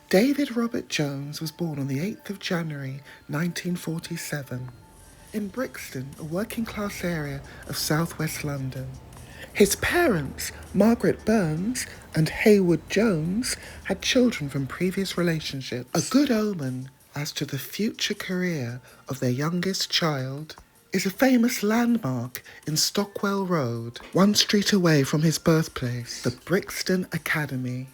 David Robert Jones was born on the 8th of January 1947 in Brixton, a working-class area of southwest London. His parents, Margaret Burns and Haywood Jones, had children from previous relationships. A good omen as to the future career of their youngest child is a famous landmark in Stockwell Road, one street away from his birthplace, the Brixton Academy.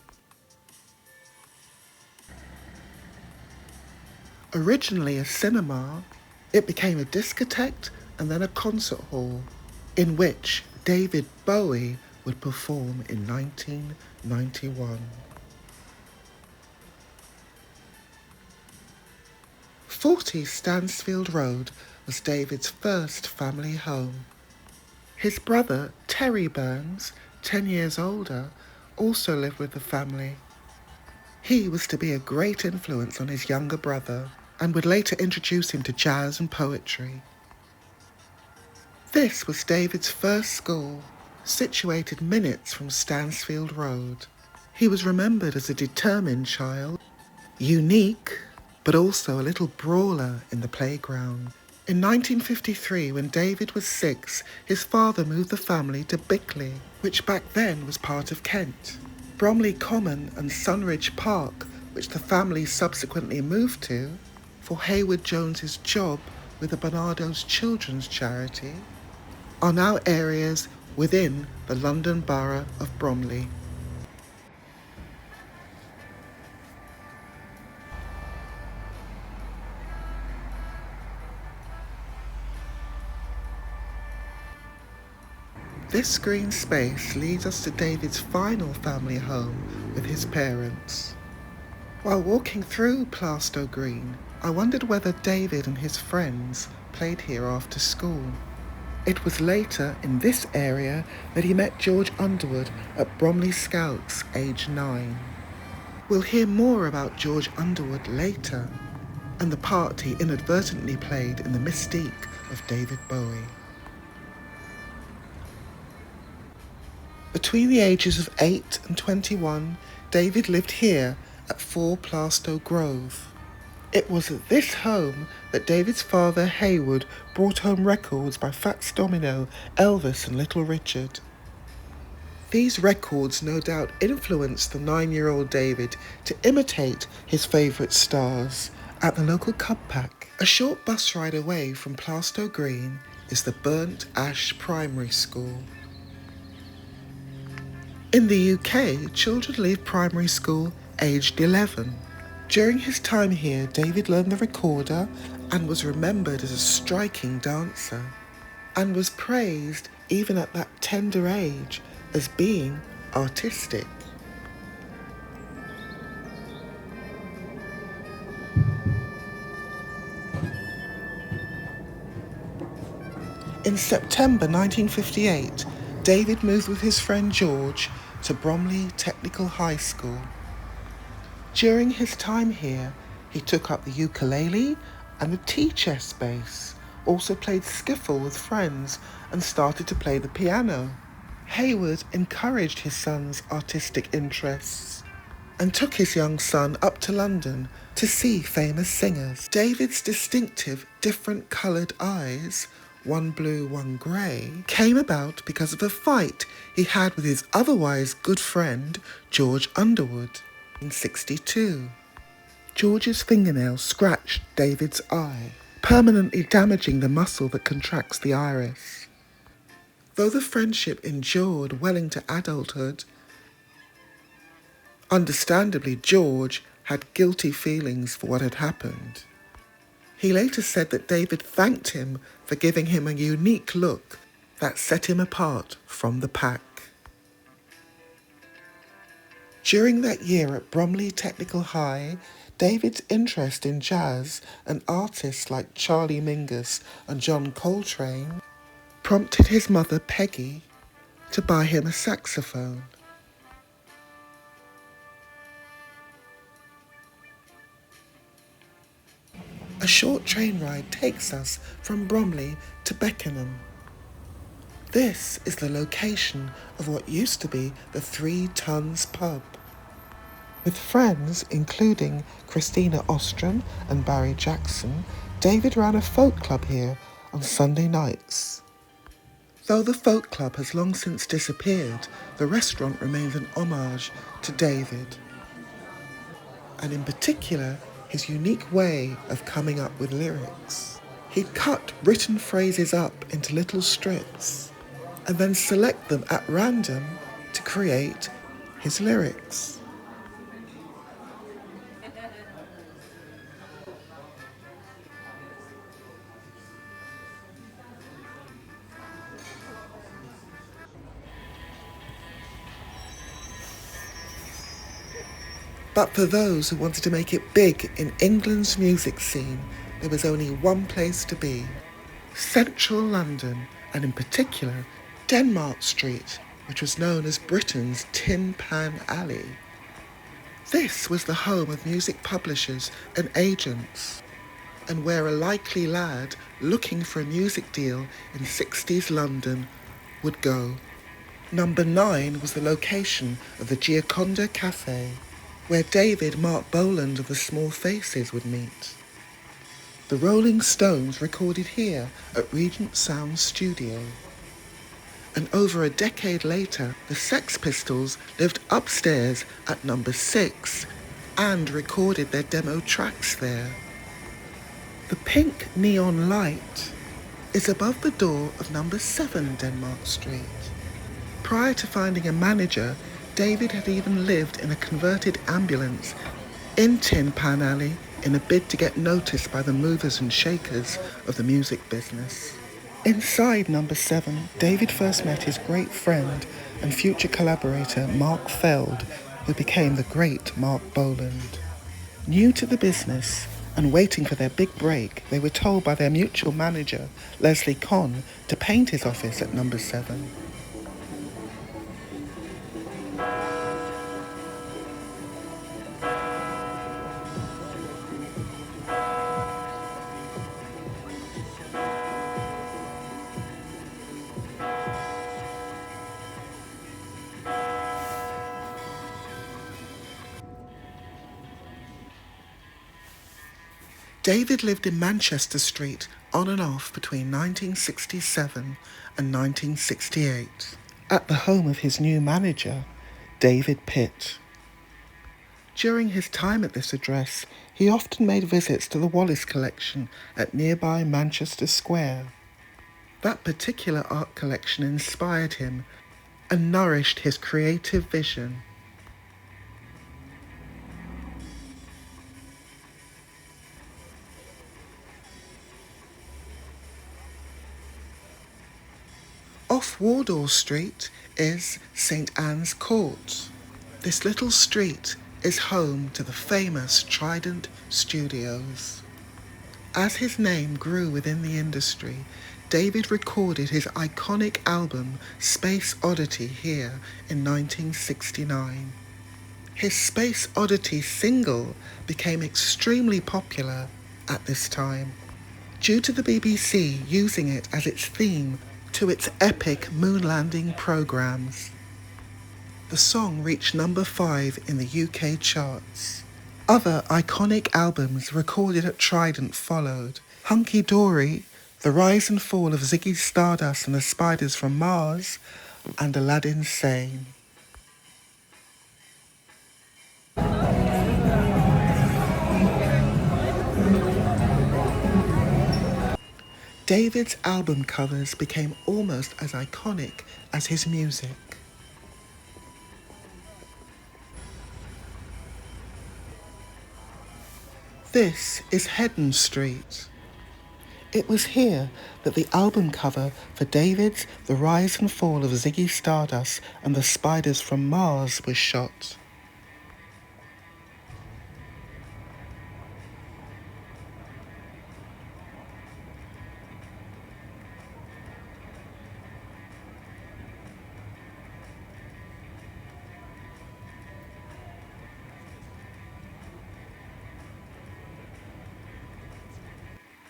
Originally a cinema, it became a discotheque and then a concert hall, in which David Bowie would perform in 1991. 40 Stansfield Road was David's first family home. His brother, Terry Burns, 10 years older, also lived with the family. He was to be a great influence on his younger brother and would later introduce him to jazz and poetry. This was David's first school, situated minutes from Stansfield Road. He was remembered as a determined child, unique, but also a little brawler in the playground. In 1953, when David was 6, his father moved the family to Bickley, which back then was part of Kent. Bromley Common and Sunridge Park, which the family subsequently moved to, for Haywood Jones's job with the Barnardo's Children's Charity, are now areas within the London Borough of Bromley. This green space leads us to David's final family home with his parents. While walking through Plaistow Green, I wondered whether David and his friends played here after school. It was later in this area that he met George Underwood at Bromley Scouts, age 9. We'll hear more about George Underwood later, and the part he inadvertently played in the mystique of David Bowie. Between the ages of 8 and 21, David lived here at 4 Plaistow Grove. It was at this home that David's father, Haywood, brought home records by Fats Domino, Elvis and Little Richard. These records no doubt influenced the 9-year-old David to imitate his favourite stars at the local cub pack. A short bus ride away from Plaistow Green is the Burnt Ash Primary School. In the UK, children leave primary school aged 11. During his time here, David learned the recorder and was remembered as a striking dancer, and was praised even at that tender age as being artistic. In September 1958, David moved with his friend George to Bromley Technical High School. During his time here, he took up the ukulele and the tea chest bass, also played skiffle with friends and started to play the piano. Haywood encouraged his son's artistic interests and took his young son up to London to see famous singers. David's distinctive different coloured eyes, one blue, one grey, came about because of a fight he had with his otherwise good friend George Underwood in 1962. George's fingernail scratched David's eye, permanently damaging the muscle that contracts the iris. Though the friendship endured well into adulthood, understandably George had guilty feelings for what had happened. He later said that David thanked him for giving him a unique look that set him apart from the pack. During that year at Bromley Technical High, David's interest in jazz and artists like Charlie Mingus and John Coltrane prompted his mother, Peggy, to buy him a saxophone. A short train ride takes us from Bromley to Beckenham. This is the location of what used to be the 3 Tons pub. With friends including Christina Ostrom and Barry Jackson, David ran a folk club here on Sunday nights. Though the folk club has long since disappeared, the restaurant remains an homage to David, and in particular his unique way of coming up with lyrics. He'd cut written phrases up into little strips and then select them at random to create his lyrics. But for those who wanted to make it big in England's music scene, there was only one place to be: central London, and in particular Denmark Street, which was known as Britain's Tin Pan Alley. This was the home of music publishers and agents, and where a likely lad looking for a music deal in 60s London would go. Number 9 was the location of the Gioconda Cafe, where David Mark Boland of the Small Faces would meet. The Rolling Stones recorded here at Regent Sound Studio. And over a decade later, the Sex Pistols lived upstairs at number 6 and recorded their demo tracks there. The pink neon light is above the door of number 7 Denmark Street. Prior to finding a manager, David had even lived in a converted ambulance in Tin Pan Alley in a bid to get noticed by the movers and shakers of the music business. Inside number 7, David first met his great friend and future collaborator Mark Feld, who became the great Mark Boland. New to the business and waiting for their big break, they were told by their mutual manager, Leslie Conn, to paint his office at number 7. David lived in Manchester Street on and off between 1967 and 1968, at the home of his new manager, David Pitt. During his time at this address, he often made visits to the Wallace collection at nearby Manchester Square. That particular art collection inspired him and nourished his creative vision. Off Wardour Street is St Anne's Court. This little street is home to the famous Trident Studios. As his name grew within the industry, David recorded his iconic album Space Oddity here in 1969. His Space Oddity single became extremely popular at this time, due to the BBC using it as its theme to its epic moon landing programmes. The song reached number 5 in the UK charts. Other iconic albums recorded at Trident followed: Hunky Dory, The Rise and Fall of Ziggy Stardust and the Spiders from Mars, and Aladdin Sane. David's album covers became almost as iconic as his music. This is Heddon Street. It was here that the album cover for David's The Rise and Fall of Ziggy Stardust and the Spiders from Mars was shot.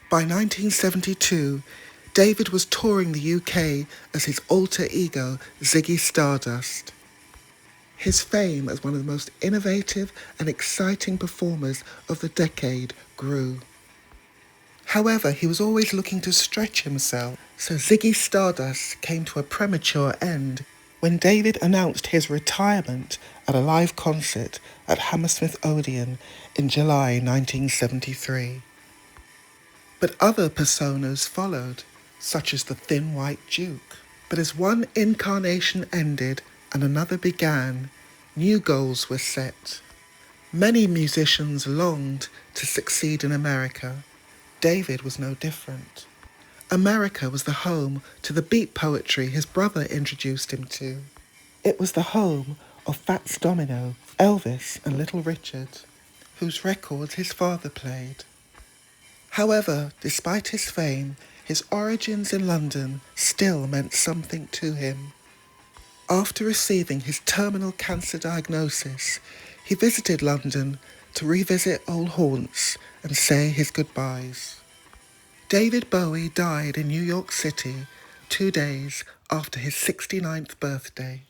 By 1972, David was touring the UK as his alter ego Ziggy Stardust. His fame as one of the most innovative and exciting performers of the decade grew. However, he was always looking to stretch himself, so Ziggy Stardust came to a premature end when David announced his retirement at a live concert at Hammersmith Odeon in July 1973. But other personas followed, such as the Thin White Duke. But as one incarnation ended and another began, new goals were set. Many musicians longed to succeed in America. David was no different. America was the home to the beat poetry his brother introduced him to. It was the home of Fats Domino, Elvis and Little Richard, whose records his father played. However, despite his fame, his origins in London still meant something to him. After receiving his terminal cancer diagnosis, he visited London to revisit old haunts and say his goodbyes. David Bowie died in New York City 2 days after his 69th birthday.